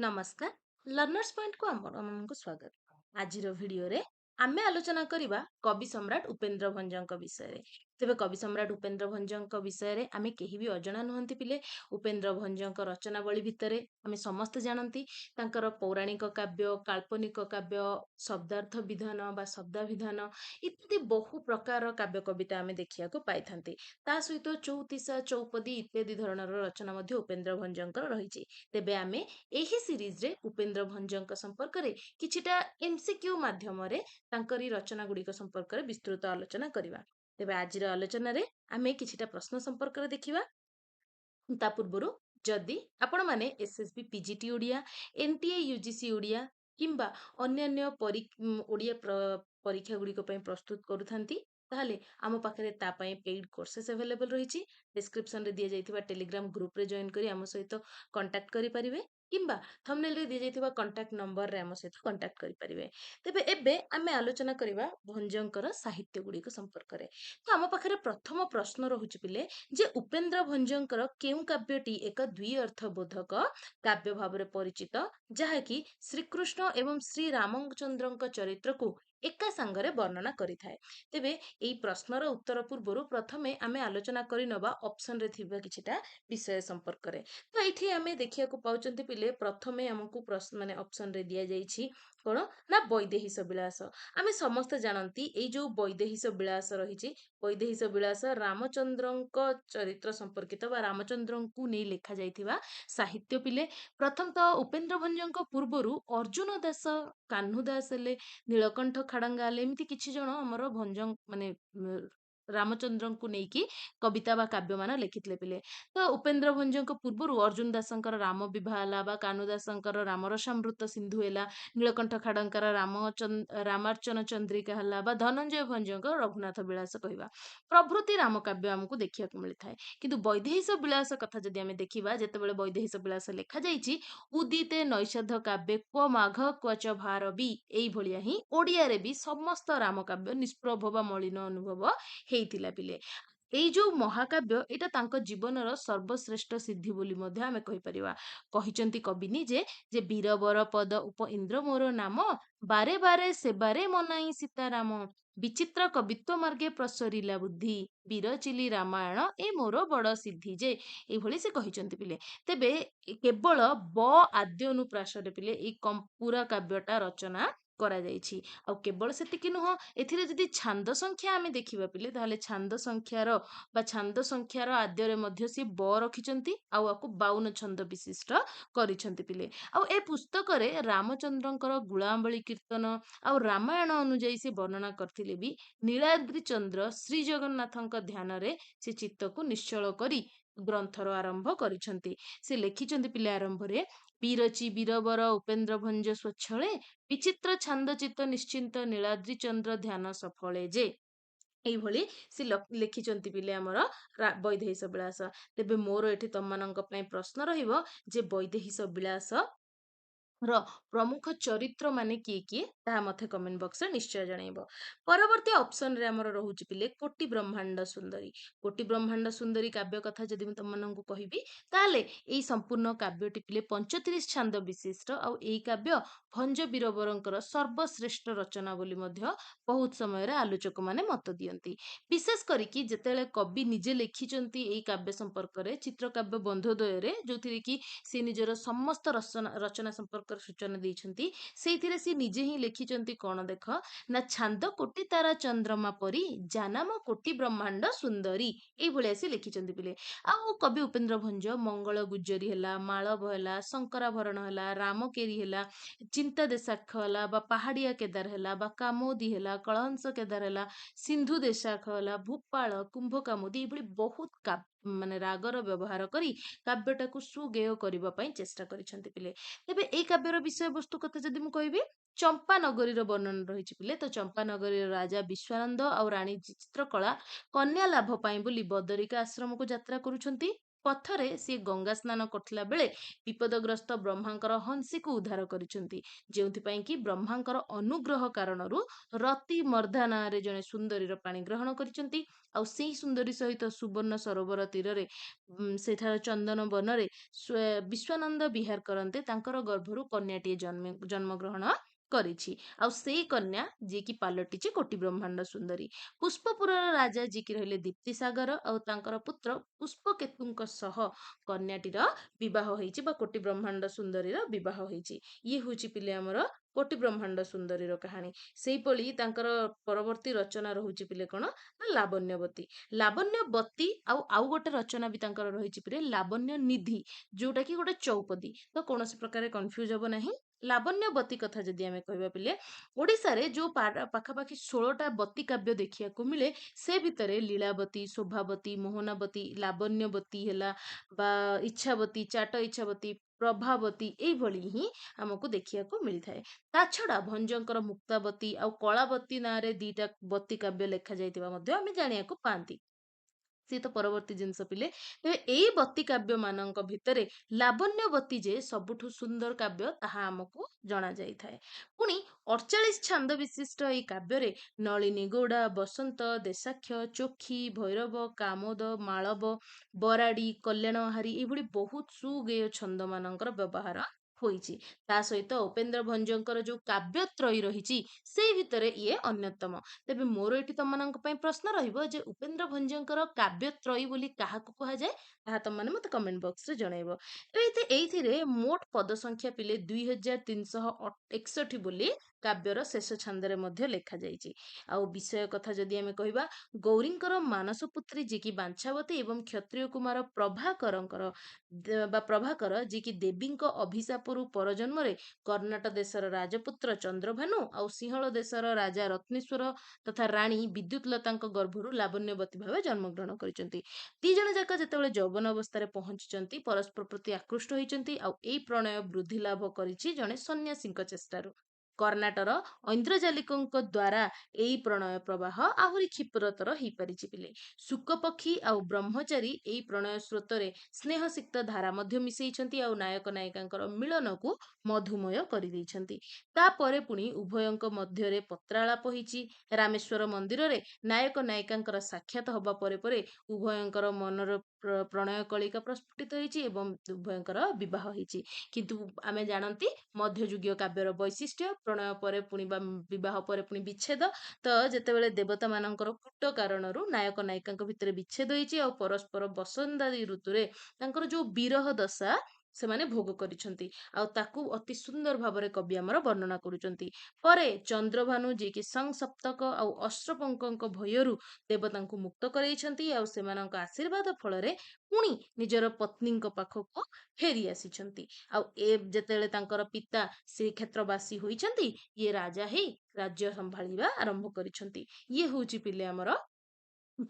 नमस्कार learners point को आपको स्वागत। आज वीडियो रे आमे आलोचना करिबा कवि सम्राट उपेंद्र भंजଙ୍କ विषय। तेबे कवि सम्राट उपेंद्र भंजଙ୍କ विषय आमे केही भी अजଣା नुहंती पिले। उपेंद्र भंजଙ୍କ रचनावली भितरे आमे समस्त जानती तांकर पौराणिक काव्य, काल्पनिक काव्य, शब्दार्थ विधान बा शब्दाभिधान इत्यादि बहु प्रकार काव्य कविता आमे देखिया को पाइथांती। ता सहित चौतीसा, चौपदी इत्यादि धरणर रचना मध्ये उपेंद्र भंजଙ୍କର रहिछि। तेबे आमे ଏହି ସିରିଜରେ ଉପେନ୍ଦ୍ର ଭଞ୍ଜଙ୍କ ସମ୍ପର୍କରେ କିଛିଟା ଏମସିକ୍ୟୁ ମାଧ୍ୟମରେ ତାଙ୍କରି ରଚନା ଗୁଡ଼ିକ ସମ୍ପର୍କରେ ବିସ୍ତୃତ ଆଲୋଚନା କରିବା। ତେବେ ଆଜିର ଆଲୋଚନାରେ ଆମେ କିଛିଟା ପ୍ରଶ୍ନ ସମ୍ପର୍କରେ ଦେଖିବା। ତା ପୂର୍ବରୁ ଯଦି ଆପଣମାନେ SSB PGT Odia, NTA UGC Odia କିମ୍ବା ଅନ୍ୟାନ୍ୟ ଓଡ଼ିଆ ପରୀକ୍ଷା ଗୁଡ଼ିକ ପାଇଁ ପ୍ରସ୍ତୁତ କରୁଥାନ୍ତି ତାହେଲେ ଆମ ପାଖରେ ତା ପାଇଁ ପେଇଡ୍ କୋର୍ସେସ୍ ଆଭେଲେବଲ୍ ରହିଛି। ଡିସ୍କ୍ରିପ୍ସନରେ ଦିଆଯାଇଥିବା ଟେଲିଗ୍ରାମ ଗ୍ରୁପରେ ଜଏନ୍ କରି ଆମ ସହିତ କଣ୍ଟାକ୍ଟ କରିପାରିବେ କିମ୍ବା ଥମ୍ବନେଲରେ ଦିଆଯାଇଥିବା କଣ୍ଟାକ୍ଟ ନମ୍ବରରେ ଆମ ସହିତ କଣ୍ଟାକ୍ଟ କରିପାରିବେ। ତେବେ ଏବେ ଆମେ ଆଲୋଚନା କରିବା ଭଞ୍ଜଙ୍କର ସାହିତ୍ୟ ଗୁଡ଼ିକ ସମ୍ପର୍କରେ। ତ ଆମ ପାଖରେ ପ୍ରଥମ ପ୍ରଶ୍ନ ରହୁଛି ପିଲେ ଯେ ଉପେନ୍ଦ୍ର ଭଞ୍ଜଙ୍କର କେଉଁ କାବ୍ୟଟି ଏକ ଦ୍ୱିଅର୍ଥବୋଧକ କାବ୍ୟ ଭାବରେ ପରିଚିତ, ଯାହାକି ଶ୍ରୀକୃଷ୍ଣ ଏବଂ ଶ୍ରୀରାମଚନ୍ଦ୍ରଙ୍କ ଚରିତ୍ରକୁ ଏକା ସାଙ୍ଗରେ ବର୍ଣ୍ଣନା କରିଥାଏ। ତେବେ ଏଇ ପ୍ରଶ୍ନର ଉତ୍ତର ପୂର୍ବରୁ ପ୍ରଥମେ ଆମେ ଆଲୋଚନା କରିନେବା ଅପସନରେ ଥିବା କିଛିଟା ବିଷୟ ସମ୍ପର୍କରେ। ତ ଏଇଠି ଆମେ ଦେଖିବାକୁ ପାଉଛନ୍ତି ପିଲେ ପ୍ରଥମେ ଆମକୁ ମାନେ ଅପସନରେ ଦିଆଯାଇଛି କଣ ନା ବୈଦେହୀଶ ବିଳାସ। ଆମେ ସମସ୍ତେ ଜାଣନ୍ତି ଏଇ ଯୋଉ ବୈଦେହୀଶ ବିଳାସ ରହିଛି, ବୈଦେହୀଶ ବିଳାସ ରାମଚନ୍ଦ୍ରଙ୍କ ଚରିତ୍ର ସମ୍ପର୍କିତ ବା ରାମଚନ୍ଦ୍ରଙ୍କୁ ନେଇ ଲେଖା ଯାଇଥିବା ସାହିତ୍ୟ ପିଲେ। ପ୍ରଥମତଃ ଉପେନ୍ଦ୍ର ଭଞ୍ଜଙ୍କ ପୂର୍ବରୁ ଅର୍ଜୁନ ଦାସ, କାହ୍ନୁ ଦାସ ହେଲେ, ନୀଳକଣ୍ଠ ଖାଡଙ୍ଗା ହେଲେ, ଏମିତି କିଛି ଜଣ ଆମର ଭଞ୍ଜ ମାନେ ରାମଚନ୍ଦ୍ରଙ୍କୁ ନେଇକି କବିତା ବା କାବ୍ୟମାନ ଲେଖିଥିଲେ ପିଲେ। ତ ଉପେନ୍ଦ୍ର ଭଞ୍ଜଙ୍କ ପୂର୍ବରୁ ଅର୍ଜୁନ ଦାସଙ୍କର ରାମ ବିବାହ ହେଲା ବା କାହ୍ନୁ ଦାସଙ୍କର ରାମରସାମୃତ ସିନ୍ଧୁ ହେଲା, ନୀଳକଣ୍ଠ ଖାଡଙ୍କର ରାମାର୍ଚ୍ଚନ ଚନ୍ଦ୍ରିକା ହେଲା ବା ଧନଞ୍ଜୟ ଭଞ୍ଜଙ୍କ ରଘୁନାଥ ବିଳାସ କହିବା ପ୍ରଭୃତି ରାମ କାବ୍ୟ ଆମକୁ ଦେଖିବାକୁ ମିଳିଥାଏ। କିନ୍ତୁ ବୈଦେହୀଶ ବିଳାସ କଥା ଯଦି ଆମେ ଦେଖିବା, ଯେତେବେଳେ ବୈଦେହୀଶ ବିଳାସ ଲେଖାଯାଇଛି ଉଦିତେ ନୈଷଧ କାବ୍ୟ କ୍ୱ ମାଘ କ୍ୱଚ ଭାରବୀ, ଏଇଭଳିଆ ହିଁ ଓଡ଼ିଆରେ ବି ସମସ୍ତ ରାମ କାବ୍ୟ ନିଷ୍ପ୍ରଭ ବା ମଳିନ ଅନୁଭବ ହେଇଥିଲା ପିଲେ। ଏଇ ଯୋଉ ମହାକାବ୍ୟ ଏଇଟା ତାଙ୍କ ଜୀବନର ସର୍ବଶ୍ରେଷ୍ଠ ସିଦ୍ଧି ବୋଲି ମଧ୍ୟ ଆମେ କହିପାରିବା। କହିଛନ୍ତି କବି ନିଜେ ଯେ ବୀରବର ପଦ ଉପ ଇନ୍ଦ୍ର ମୋର ନାମ, ବାରେ ବାରେ ସେବାରେ ମନାଇ ସୀତାରାମ, ବିଚିତ୍ର କବିତ୍ୱ ମାର୍ଗେ ପ୍ରସରିଲା ବୁଦ୍ଧି, ବୀରଚିଲି ରାମାୟଣ ଏ ମୋର ବଡ ସିଦ୍ଧି ଯେ, ଏଇଭଳି ସେ କହିଛନ୍ତି ପିଲେ। ତେବେ କେବଳ ଆଦ୍ୟ ଅନୁପ୍ରାସରେ ପିଲେ ଏଇ ପୁରା କାବ୍ୟଟା ରଚନା କରାଯାଇଛି। ଆଉ କେବଳ ସେତିକି ନୁହଁ, ଏଥିରେ ଯଦି ଛାନ୍ଦ ସଂଖ୍ୟା ଆମେ ଦେଖିବା ପିଲେ ତାହେଲେ ଛାନ୍ଦ ସଂଖ୍ୟାର ଆଦ୍ୟରେ ମଧ୍ୟ ସିଏ ରଖିଛନ୍ତି ଆଉ ଆକୁ 52 ଛନ୍ଦ ବିଶିଷ୍ଟ କରିଛନ୍ତି ପିଲେ। ଆଉ ଏ ପୁସ୍ତକରେ ରାମଚନ୍ଦ୍ରଙ୍କର ଗୁଳାବଳୀ କୀର୍ତ୍ତନ ଆଉ ରାମାୟଣ ଅନୁଯାୟୀ ସେ ବର୍ଣ୍ଣନା କରିଥିଲେ ବି ନୀଳାଦ୍ରି ଚନ୍ଦ୍ର ଶ୍ରୀ ଜଗନ୍ନାଥଙ୍କ ଧ୍ୟାନରେ ସେ ଚିତ୍ତକୁ ନିଶ୍ଚଳ କରି ଗ୍ରନ୍ଥର ଆରମ୍ଭ କରିଛନ୍ତି। ସେ ଲେଖିଛନ୍ତି ପିଲେ ଆରମ୍ଭରେ, ବିରଚି ବୀରବର ଉପେନ୍ଦ୍ର ଭଞ୍ଜ ସ୍ୱଚ୍ଛଳେ, ବିଚିତ୍ର ଛାନ୍ଦ ଚିତ୍ତ ନିଶ୍ଚିନ୍ତ ନୀଳାଦ୍ରି ଚନ୍ଦ୍ର ଧ୍ୟାନ ସଫଳେ ଯେ, ଏଇଭଳି ସେ ଲେଖିଛନ୍ତି ପିଲେ ଆମର ବୈଦେହୀଶ ବିଳାସ। ତେବେ ମୋର ଏଠି ତମମାନଙ୍କ ପାଇଁ ପ୍ରଶ୍ନ ରହିବ ଯେ ବୈଦେହୀଶ ବିଳାସ ର ପ୍ରମୁଖ ଚରିତ୍ର ମାନେ କିଏ କିଏ, ତାହା ମତେ କମେଣ୍ଟ ବକ୍ସରେ ନିଶ୍ଚୟ ଜଣେଇବ। ପରବର୍ତ୍ତୀ ଅପସନରେ ଆମର ରହୁଛି ପିଲେ କୋଟି ବ୍ରହ୍ମାଣ୍ଡ ସୁନ୍ଦରୀ। କୋଟି ବ୍ରହ୍ମାଣ୍ଡ ସୁନ୍ଦରୀ କାବ୍ୟ କଥା ଯଦି ମୁଁ ତମମାନଙ୍କୁ କହିବି ତାହେଲେ ଏଇ ସମ୍ପୂର୍ଣ୍ଣ କାବ୍ୟଟି ପିଲେ 35 ଛାନ୍ଦ ବିଶିଷ୍ଟ ଆଉ ଏଇ କାବ୍ୟ ଭଞ୍ଜ ବୀରବରଙ୍କର ସର୍ବଶ୍ରେଷ୍ଠ ରଚନା ବୋଲି ମଧ୍ୟ ବହୁତ ସମୟରେ ଆଲୋଚକ ମାନେ ମତ ଦିଅନ୍ତି। ବିଶେଷ କରିକି ଯେତେବେଳେ କବି ନିଜେ ଲେଖିଛନ୍ତି ଏଇ କାବ୍ୟ ସମ୍ପର୍କରେ ଚିତ୍ରକାବ୍ୟ ବନ୍ଧୋଦୟରେ, ଯୋଉଥିରେ କି ସେ ନିଜର ସମସ୍ତ ରଚନା ସମ୍ପର୍କରେ ସୂଚନା ଦେଇଛନ୍ତି, ସେଇଥିରେ ସେ ନିଜେ ହିଁ ଲେଖିଛନ୍ତି କଣ ଦେଖ ନା, ଛାନ୍ଦ କୋଟି ତାରା ଚନ୍ଦ୍ରମା ପରି, ଜାନାମ କୋଟି ବ୍ରହ୍ମାଣ୍ଡ ସୁନ୍ଦରୀ, ଏଇଭଳିଆ ସେ ଲେଖିଛନ୍ତି ପିଲେ। ଆଉ କବି ଉପେନ୍ଦ୍ର ଭଞ୍ଜ ମଙ୍ଗଳ ଗୁଜ୍ଜରୀ ହେଲା, ମାଳବ ହେଲା, ଶଙ୍କରାଭରଣ ହେଲା, ରାମକେରି ହେଲା, ଚିନ୍ତା ଦେଶାଖ ହେଲା ବା ପାହାଡିଆ କେଦାର ହେଲା ବା କାମୋଦି ହେଲା, କଳହଂସ କେଦାର ହେଲା, ସିନ୍ଧୁ ଦେଶାଖ ହେଲା, ଭୂପାଳ, କୁମ୍ଭ କାମୋଦି, ଏଇଭଳି ବହୁତ ମାନେ ରାଗର ବ୍ୟବହାର କରି କାବ୍ୟଟାକୁ ସୁଗେୟ କରିବା ପାଇଁ ଚେଷ୍ଟା କରିଛନ୍ତି ପିଲେ। ତେବେ ଏଇ କାବ୍ୟର ବିଷୟବସ୍ତୁ କଥା ଯଦି ମୁଁ କହିବି, ଚମ୍ପା ନଗରୀର ବର୍ଣ୍ଣନା ରହିଛି ପିଲେ। ତ ଚମ୍ପା ନଗରୀର ରାଜା ବିଶ୍ୱାନନ୍ଦ ଆଉ ରାଣୀ ଚିତ୍ରକଳା କନ୍ୟା ଲାଭ ପାଇଁ ବୋଲି ବଦରିକା ଆଶ୍ରମକୁ ଯାତ୍ରା କରୁଛନ୍ତି। ପଥରେ ସିଏ ଗଙ୍ଗା ସ୍ନାନ କରୁଥିଲା ବେଳେ ବିପଦଗ୍ରସ୍ତ ବ୍ରହ୍ମାଙ୍କର ହଂସୀକୁ ଉଦ୍ଧାର କରିଛନ୍ତି, ଯେଉଁଥିପାଇଁ କି ବ୍ରହ୍ମାଙ୍କର ଅନୁଗ୍ରହ କାରଣରୁ ରତି ମର୍ଦ୍ଧା ନାଁରେ ଜଣେ ସୁନ୍ଦରୀର ପାଣି ଗ୍ରହଣ କରିଛନ୍ତି। ଆଉ ସେଇ ସୁନ୍ଦରୀ ସହିତ ସୁବର୍ଣ୍ଣ ସରୋବର ତୀରରେ ସେଠାର ଚନ୍ଦନ ବନରେ ବିଶ୍ୱାନନ୍ଦ ବିହାର କରନ୍ତେ ତାଙ୍କର ଗର୍ଭରୁ କନ୍ୟାଟିଏ ଜନ୍ମଗ୍ରହଣ କରିଛି। ଆଉ ସେଇ କନ୍ୟା ଯିଏକି ପାଲଟିଛି କୋଟି ବ୍ରହ୍ମାଣ୍ଡ ସୁନ୍ଦରୀ। ପୁଷ୍ପପୁରର ରାଜା ଯିଏକି ରହିଲେ ଦୀପ୍ତି ସାଗର ଆଉ ତାଙ୍କର ପୁତ୍ର ପୁଷ୍ପକେତୁଙ୍କ ସହ କନ୍ୟାଟିର ବିବାହ ହେଇଛି ବା କୋଟି ବ୍ରହ୍ମାଣ୍ଡ ସୁନ୍ଦରୀର ବିବାହ ହେଇଛି। ଇଏ ହଉଛି ପିଲେ ଆମର କୋଟି ବ୍ରହ୍ମାଣ୍ଡ ସୁନ୍ଦରୀର କାହାଣୀ। ସେଇଭଳି ତାଙ୍କର ପରବର୍ତ୍ତୀ ରଚନା ରହୁଛି ପିଲେ କଣ ନା ଲାବଣ୍ୟବତୀ। ଲାବଣ୍ୟବତୀ ଆଉ ଗୋଟେ ରଚନା ବି ତାଙ୍କର ରହିଛି ପିଲେ ଲାବଣ୍ୟ ନିଧି, ଯୋଉଟା କି ଗୋଟେ ଚୌପଦୀ। ତ କୌଣସି ପ୍ରକାର କନଫ୍ୟୁଜ ହବ ନାହିଁ। ଲାବଣ୍ୟବତୀ କଥା ଯଦି ଆମେ କହିବା ପିଲେ, ଓଡ଼ିଶାରେ ଯୋଉ ପାଖାପାଖି 16ଟା ବତୀ କାବ୍ୟ ଦେଖିବାକୁ ମିଳେ, ସେ ଭିତରେ ଲୀଳାବତୀ, ଶୋଭାବତୀ, ମୋହନାବତୀ, ଲାବଣ୍ୟବତୀ ହେଲା ବା ଇଚ୍ଛାବତୀ, ଚାଟ ଇଚ୍ଛାବତୀ, ପ୍ରଭାବତୀ ଏଇଭଳି ହିଁ ଆମକୁ ଦେଖିବାକୁ ମିଳିଥାଏ। ତା ଛଡା ଭଞ୍ଜଙ୍କର ମୁକ୍ତାବତୀ ଆଉ କଳାବତୀ ନାଁରେ 2ଟା ବତୀ କାବ୍ୟ ଲେଖାଯାଇଥିବା ମଧ୍ୟ ଆମେ ଜାଣିବାକୁ ପାଆନ୍ତି। ସିଏ ତ ପରବର୍ତ୍ତୀ ଜିନିଷ ପିଲେ। ତେବେ ଏଇ ବତୀ କାବ୍ୟ ମାନଙ୍କ ଭିତରେ ଲାବଣ୍ୟବତୀ ଯେ ସବୁଠୁ ସୁନ୍ଦର କାବ୍ୟ ତାହା ଆମକୁ ଜଣା ଯାଇଥାଏ। ପୁଣି 48 ଛାନ୍ଦ ବିଶିଷ୍ଟ ଏଇ କାବ୍ୟରେ ନଳିନୀ ଗୌଡ଼ା, ବସନ୍ତ, ଦେଶାକ୍ଷ, ଚୋଖୀ, ଭୈରବ, କାମୋଦ, ମାଳବ, ବରାଡ଼ି, କଲ୍ୟାଣହାରୀ ଏଇଭଳି ବହୁତ ସୁଗେୟ ଛନ୍ଦ ମାନଙ୍କର ବ୍ୟବହାର ହୋଇଛି। ତା ସହିତ ଉପେନ୍ଦ୍ର ଭଞ୍ଜଙ୍କର ଯୋଉ କାବ୍ୟତ୍ରୟୀ ରହିଛି ସେଇ ଭିତରେ ଇଏ ଅନ୍ୟତମ। ତେବେ ମୋର ଏଠି ତମମାନଙ୍କ ପାଇଁ ପ୍ରଶ୍ନ ରହିବ ଯେ ଉପେନ୍ଦ୍ର ଭଞ୍ଜଙ୍କର କାବ୍ୟତ୍ରୟୀ ବୋଲି କାହାକୁ କୁହାଯାଏ, ତାହା ତମମାନେ ମତେ କମେଣ୍ଟ ବକ୍ସରେ ଜଣାଇବ। ଏଇଥିରେ ମୋଟ ପଦ ସଂଖ୍ୟା ପିଲେ 2361 ବୋଲି କାବ୍ୟର ଶେଷ ଛାନ୍ଦରେ ମଧ୍ୟ ଲେଖାଯାଇଛି। ଆଉ ବିଷୟ କଥା ଯଦି ଆମେ କହିବା, ଗୌରୀଙ୍କର ମାନସପୁତ୍ରୀ ଯିଏକି ବାଞ୍ଛାବତୀ ଏବଂ କ୍ଷତ୍ରିୟ କୁମାର ପ୍ରଭାକର ଯିଏକି ଦେବୀଙ୍କ ଅଭିଶାପରୁ ପରଜନ୍ମରେ କର୍ଣ୍ଣାଟ ଦେଶର ରାଜପୁତ୍ର ଚନ୍ଦ୍ରଭାନୁ ଆଉ ସିଂହଳ ଦେଶର ରାଜା ରତ୍ନେଶ୍ୱର ତଥା ରାଣୀ ବିଦ୍ୟୁତଲତାଙ୍କ ଗର୍ଭରୁ ଲାବଣ୍ୟବତୀ ଭାବେ ଜନ୍ମଗ୍ରହଣ କରିଛନ୍ତି। 2 ଜଣ ଯାକ ଯେତେବେଳେ ଯୌବନ ଅବସ୍ଥାରେ ପହଞ୍ଚିଛନ୍ତି, ପରସ୍ପର ପ୍ରତି ଆକୃଷ୍ଟ ହୋଇଛନ୍ତି ଆଉ ଏଇ ପ୍ରଣୟ ବୃଦ୍ଧି ଲାଭ କରିଛି ଜଣେ ସନ୍ନ୍ୟାସୀଙ୍କ ଚେଷ୍ଟାରୁ। କର୍ଣ୍ଣାଟର ଐନ୍ଦ୍ରଜାଲିକଙ୍କ ଦ୍ୱାରା ଏଇ ପ୍ରଣୟ ପ୍ରବାହ ଆହୁରି କ୍ଷିପ୍ରତର ହେଇପାରିଛି ପିଲେ। ଶୁକପକ୍ଷୀ ଆଉ ବ୍ରହ୍ମଚାରୀ ଏଇ ପ୍ରଣୟ ସ୍ରୋତରେ ସ୍ନେହସିକ୍ତ ଧାରା ମଧ୍ୟ ମିଶେଇଛନ୍ତି ଆଉ ନାୟକ ନାୟିକାଙ୍କର ମିଳନକୁ ମଧୁମୟ କରିଦେଇଛନ୍ତି। ତାପରେ ପୁଣି ଉଭୟଙ୍କ ମଧ୍ୟରେ ପତ୍ରାଳାପ ହେଇଛି। ରାମେଶ୍ୱର ମନ୍ଦିରରେ ନାୟକ ନାୟିକାଙ୍କର ସାକ୍ଷାତ ହବା ପରେ ପରେ ଉଭୟଙ୍କର ମନର ପ୍ରଣୟ କଳିକା ପ୍ରସ୍ଫୁଟିତ ହେଇଛି ଏବଂ ଉଭୟଙ୍କର ବିବାହ ହେଇଛି। କିନ୍ତୁ ଆମେ ଜାଣନ୍ତି ମଧ୍ୟଯୁଗୀୟ କାବ୍ୟର ବୈଶିଷ୍ଟ୍ୟ ପ୍ରଣୟ ପରେ ପୁଣି ବା ବିବାହ ପରେ ପୁଣି ବିଚ୍ଛେଦ। ତ ଯେତେବେଳେ ଦେବତା ମାନଙ୍କର କୂଟ କାରଣରୁ ନାୟକ ନାୟିକାଙ୍କ ଭିତରେ ବିଚ୍ଛେଦ ହେଇଛି ଆଉ ପରସ୍ପର ବସନ୍ତାଦି ଋତୁରେ ତାଙ୍କର ଯୋଉ ବିରହ ଦଶା ସେମାନେ ଭୋଗ କରିଛନ୍ତି ଆଉ ତାକୁ ଅତି ସୁନ୍ଦର ଭାବରେ କବି ଆମର ବର୍ଣ୍ଣନା କରୁଛନ୍ତି। ପରେ ଚନ୍ଦ୍ରଭାନୁ ଯିଏକି ସଂସପ୍ତକ ଆଉ ଅଶ୍ରପଙ୍କଙ୍କ ଭୟରୁ ଦେବତାଙ୍କୁ ମୁକ୍ତ କରାଇଛନ୍ତି ଆଉ ସେମାନଙ୍କ ଆଶୀର୍ବାଦ ଫଳରେ ପୁଣି ନିଜର ପତ୍ନୀଙ୍କ ପାଖକୁ ଫେରି ଆସିଛନ୍ତି। ଆଉ ଯେତେବେଳେ ତାଙ୍କର ପିତା ଶ୍ରୀକ୍ଷେତ୍ରବାସୀ ହୋଇଛନ୍ତି, ଇଏ ରାଜା ହେଇ ରାଜ୍ୟ ସମ୍ଭାଳିବା ଆରମ୍ଭ କରିଛନ୍ତି। ଇଏ ହଉଛି ପିଲେ ଆମର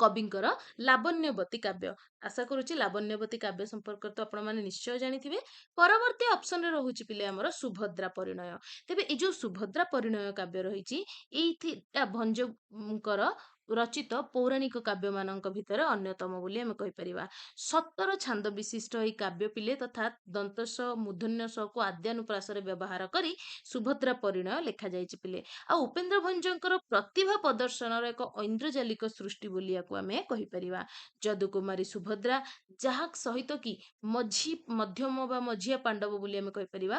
କବିଙ୍କର ଲାବଣ୍ୟବତୀ କାବ୍ୟ। ଆଶା କରୁଛି ଲାବଣ୍ୟବତୀ କାବ୍ୟ ସମ୍ପର୍କରେ ତ ଆପଣମାନେ ନିଶ୍ଚୟ ଜାଣିଥିବେ। ପରବର୍ତ୍ତୀ ଅପସନରେ ରହୁଛି ପିଲେ ଆମର ସୁଭଦ୍ରା ପରିଣୟ। ତେବେ ଏଇ ଯୋଉ ସୁଭଦ୍ରା ପରିଣୟ କାବ୍ୟ ରହିଛି, ଏଇଟା ଭଞ୍ଜଙ୍କର ରଚିତ ପୌରାଣିକ କାବ୍ୟ ମାନଙ୍କ ଭିତରେ ଅନ୍ୟତମ ବୋଲି ଆମେ କହିପାରିବା। 17 ଛାନ୍ଦ ବିଶିଷ୍ଟ ଏହି କାବ୍ୟ ପିଲେ ତଥା ଦନ୍ତସ ମୂର୍ଧନ୍ୟସକୁ ଆଦ୍ୟାନୁପ୍ରାସରେ ବ୍ୟବହାର କରି ସୁଭଦ୍ରା ପରିଣୟ ଲେଖାଯାଇଛି ପିଲେ। ଆଉ ଉପେନ୍ଦ୍ର ଭଞ୍ଜଙ୍କର ପ୍ରତିଭା ପ୍ରଦର୍ଶନର ଏକ ଐନ୍ଦ୍ରଜାଲିକ ସୃଷ୍ଟି ବୋଲି ୟାକୁ ଆମେ କହିପାରିବା। ଯଦୁକୁମାରୀ ସୁଭଦ୍ରା, ଯାହା ସହିତ କି ମଧ୍ୟମ ବା ମଝିଆ ପାଣ୍ଡବ ବୋଲି ଆମେ କହିପାରିବା,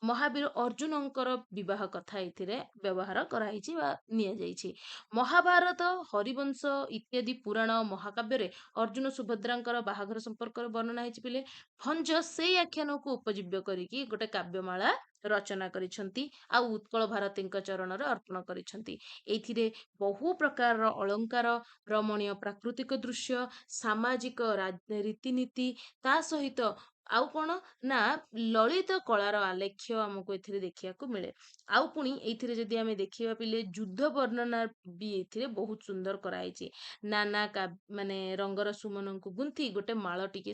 ମହାବୀର ଅର୍ଜୁନଙ୍କର ବିବାହ କଥା ଏଥିରେ ବ୍ୟବହାର କରାଯାଇଛି ବା ନିଆଯାଇଛି। ମହାଭାରତ, ହରିବଂଶ ଇତ୍ୟାଦି ପୁରାଣ ମହାକାବ୍ୟରେ ଅର୍ଜୁନ ସୁଭଦ୍ରାଙ୍କର ବାହାଘର ସମ୍ପର୍କରେ ବର୍ଣ୍ଣନା ହେଇଛି ପିଲେ। ଭଞ୍ଜ ସେଇ ଆଖ୍ୟାନକୁ ଉପଜୀବ୍ୟ କରିକି ଗୋଟେ କାବ୍ୟମାଳା ରଚନା କରିଛନ୍ତି ଆଉ ଉତ୍କଳ ଭାରତୀଙ୍କ ଚରଣରେ ଅର୍ପଣ କରିଛନ୍ତି। ଏଇଥିରେ ବହୁ ପ୍ରକାରର ଅଳଙ୍କାର, ରମଣୀୟ ପ୍ରାକୃତିକ ଦୃଶ୍ୟ, ସାମାଜିକ ରୀତିନୀତି ତା ସହିତ ଆଉ କଣ ନା ଲଳିତ କଳାର ଆଲେଖ୍ୟ ଆମକୁ ଏଥିରେ ଦେଖିବାକୁ ମିଳେ। ଆଉ ପୁଣି ଏଇଥିରେ ଯଦି ଆମେ ଦେଖିବା ପିଲେ ଯୁଦ୍ଧ ବର୍ଣ୍ଣନା ବି ଏଥିରେ ବହୁତ ସୁନ୍ଦର କରାହେଇଛି। ନାନା ମାନେ ରଙ୍ଗର ସୁମନଙ୍କୁ ଗୁନ୍ଥି ଗୋଟେ ମାଳ ଟିକେ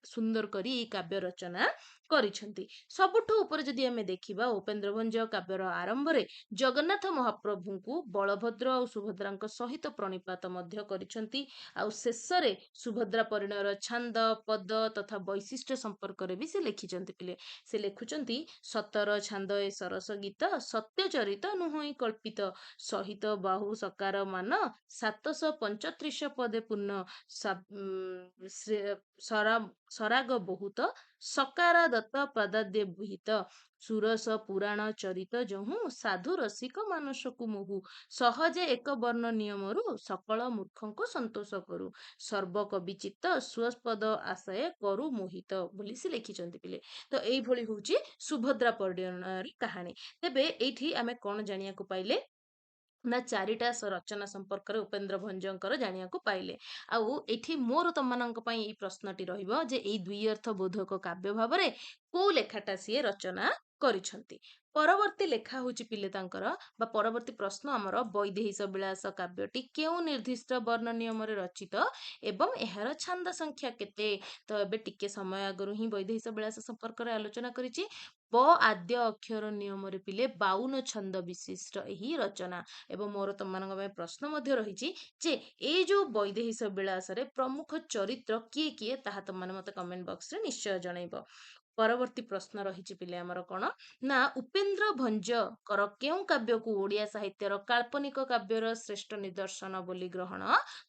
ସୁନ୍ଦର କରି ଏଇ କାବ୍ୟ ରଚନା କରିଛନ୍ତି। ସବୁଠୁ ଉପରେ ଯଦି ଆମେ ଦେଖିବା ଉପେନ୍ଦ୍ର ଭଞ୍ଜ କାବ୍ୟର ଆରମ୍ଭରେ ଜଗନ୍ନାଥ ମହାପ୍ରଭୁଙ୍କୁ ବଳଭଦ୍ର ଆଉ ସୁଭଦ୍ରାଙ୍କ ସହିତ ପ୍ରଣିପାତ ମଧ୍ୟ କରିଛନ୍ତି। ଆଉ ଶେଷରେ ସୁଭଦ୍ରା ପରିଣୟର ଛାନ୍ଦ ପଦ ତଥା ବୈଶିଷ୍ଟ୍ୟ ସମ୍ପର୍କରେ ବି ସେ ଲେଖିଛନ୍ତି ପିଲେ। ସେ ଲେଖୁଛନ୍ତି ସତର ଛାନ୍ଦ ଏ ସରସ ଗୀତ ସତ୍ୟ ଚରିତ ନୁହଁ କଳ୍ପିତ ସହିତ ବାହୁ ସକାର ମାନ 735 ପଦେ ପୂର୍ଣ୍ଣ ସରାଗ ବହୁତ ସକାରା ଦତ୍ତ ପଦାଦ୍ୟ ବିହିତ ସୁରସ ପୁରାଣ ଚରିତ ଯହୁଁ ସାଧୁ ରସିକ ମାନସକୁ ମୋହୁ ସହଜେ ଏକ ବର୍ଣ୍ଣ ନିୟମରୁ ସକଳ ମୂର୍ଖଙ୍କୁ ସନ୍ତୋଷ କରୁ ସର୍ବ କବି ଚିତ୍ତ ସ୍ୱପଦ ଆଶୟ କରୁ ମୋହିତ ବୋଲି ସେ ଲେଖିଛନ୍ତି ପିଲେ। ତ ଏଇଭଳି ହଉଛି ସୁଭଦ୍ରା ପରିଣୟର କାହାଣୀ। ତେବେ ଏଇଠି ଆମେ କଣ ଜାଣିବାକୁ ପାଇଲେ ନା ଚାରିଟା ରଚନା ସମ୍ପର୍କରେ ଉପେନ୍ଦ୍ର ଭଞ୍ଜଙ୍କର ଜାଣିବାକୁ ପାଇଲେ। ଆଉ ଏଠି ମୋର ତମମାନଙ୍କ ପାଇଁ ଏଇ ପ୍ରଶ୍ନଟି ରହିବ ଯେ ଏଇ ଦୁଇ ଅର୍ଥ ବୋଧକ କାବ୍ୟ ଭାବରେ କୋଉ ଲେଖାଟା ସିଏ ରଚନା କରିଛନ୍ତି। ପରବର୍ତ୍ତୀ ଲେଖା ହଉଛି ପିଲେ ତାଙ୍କର ବା ପରବର୍ତ୍ତୀ ପ୍ରଶ୍ନ ଆମର ବୈଦେହୀଶ ବିଳାସ କାବ୍ୟଟି କେଉଁ ନିର୍ଦ୍ଦିଷ୍ଟ ବର୍ଣ୍ଣ ନିୟମରେ ରଚିତ ଏବଂ ଏହାର ଛାନ୍ଦ ସଂଖ୍ୟା କେତେ। ତ ଏବେ ଟିକେ ସମୟ ଆଗରୁ ହିଁ ବୈଦେହୀଶ ବିଳାସ ସମ୍ପର୍କରେ ଆଲୋଚନା କରିଛି। ବ ଆଦ୍ୟ ଅକ୍ଷର ନିୟମରେ ପିଲେ 52 ଛନ୍ଦ ବିଶିଷ୍ଟ ଏହି ରଚନା। ଏବଂ ମୋର ତମମାନଙ୍କ ପାଇଁ ପ୍ରଶ୍ନ ମଧ୍ୟ ରହିଛି ଯେ ଏଇ ଯୋଉ ବୈଦେହୀଶ ବିଳାସରେ ପ୍ରମୁଖ ଚରିତ୍ର କିଏ କିଏ ତାହା ତମମାନେ ମତେ କମେଣ୍ଟ ବକ୍ସରେ ନିଶ୍ଚୟ ଜଣେଇବ। ପରବର୍ତ୍ତୀ ପ୍ରଶ୍ନ ରହିଛି ପିଲେ ଆମର କଣ ନା ଉପେନ୍ଦ୍ର ଭଞ୍ଜଙ୍କର କେଉଁ କାବ୍ୟକୁ ଓଡ଼ିଆ ସାହିତ୍ୟର କାଳ୍ପନିକ କାବ୍ୟର ଶ୍ରେଷ୍ଠ ନିଦର୍ଶନ ବୋଲି ଗ୍ରହଣ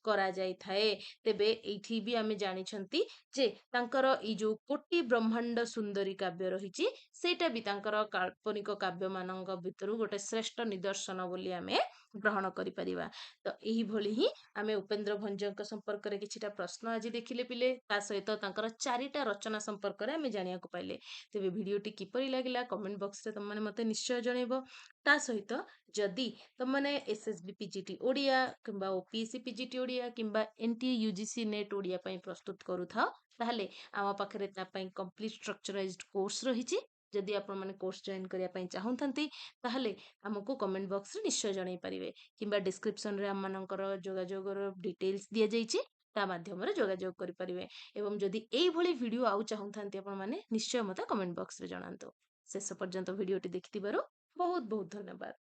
କରାଯାଇଥାଏ। ତେବେ ଏଇଠି ବି ଆମେ ଜାଣିଛନ୍ତି ଯେ ତାଙ୍କର ଏଇ ଯୋଉ କୋଟି ବ୍ରହ୍ମାଣ୍ଡ ସୁନ୍ଦରୀ କାବ୍ୟ ରହିଛି ସେଇଟା ବି ତାଙ୍କର କାଳ୍ପନିକ କାବ୍ୟ ମାନଙ୍କ ଭିତରୁ ଗୋଟେ ଶ୍ରେଷ୍ଠ ନିଦର୍ଶନ ବୋଲି ଆମେ ଗ୍ରହଣ କରିପାରିବା। ତ ଏଇଭଳି ହିଁ ଆମେ ଉପେନ୍ଦ୍ର ଭଞ୍ଜଙ୍କ ସମ୍ପର୍କରେ କିଛିଟା ପ୍ରଶ୍ନ ଆଜି ଦେଖିଲେ ପିଲେ ତା ସହିତ ତାଙ୍କର ଚାରିଟା ରଚନା ସମ୍ପର୍କରେ ଆମେ ଜାଣିବାକୁ ପାଇଲେ। ତେବେ ଭିଡ଼ିଓଟି କିପରି ଲାଗିଲା କମେଣ୍ଟ ବକ୍ସରେ ତମମାନେ ମତେ ନିଶ୍ଚୟ ଜଣେଇବ। ତା ସହିତ ଯଦି ତମମାନେ ଏସଏସବି ପିଜିଟି ଓଡ଼ିଆ କିମ୍ବା ଓପିଏସସି ପିଜିଟି ଓଡ଼ିଆ କିମ୍ବା ଏନଟିଏ ୟୁଜିସି ନେଟ୍ ଓଡ଼ିଆ ପାଇଁ ପ୍ରସ୍ତୁତ କରୁଥାଅ ତାହେଲେ ଆମ ପାଖରେ ତା ପାଇଁ କମ୍ପ୍ଲିଟ୍ ଷ୍ଟ୍ରକ୍ଚରାଇଜ୍ଡ କୋର୍ସ ରହିଛି। ଯଦି ଆପଣମାନେ କୋର୍ସ ଜଏନ୍ କରିବା ପାଇଁ ଚାହୁଁଥାନ୍ତି ତାହେଲେ ଆମକୁ କମେଣ୍ଟ ବକ୍ସରେ ନିଶ୍ଚୟ ଜଣେଇ ପାରିବେ କିମ୍ବା ଡିସ୍କ୍ରିପ୍ସନରେ ଆମମାନଙ୍କର ଯୋଗାଯୋଗର ଡିଟେଲ୍ସ ଦିଆଯାଇଛି ତା ମାଧ୍ୟମରେ ଯୋଗାଯୋଗ କରିପାରିବେ। ଏବଂ ଯଦି ଏଇଭଳି ଭିଡ଼ିଓ ଆଉ ଚାହୁଁଥାନ୍ତି ଆପଣମାନେ ନିଶ୍ଚୟ ମୋତେ କମେଣ୍ଟ ବକ୍ସରେ ଜଣାନ୍ତୁ। ଶେଷ ପର୍ଯ୍ୟନ୍ତ ଭିଡ଼ିଓଟି ଦେଖିଥିବାରୁ ବହୁତ ବହୁତ ଧନ୍ୟବାଦ।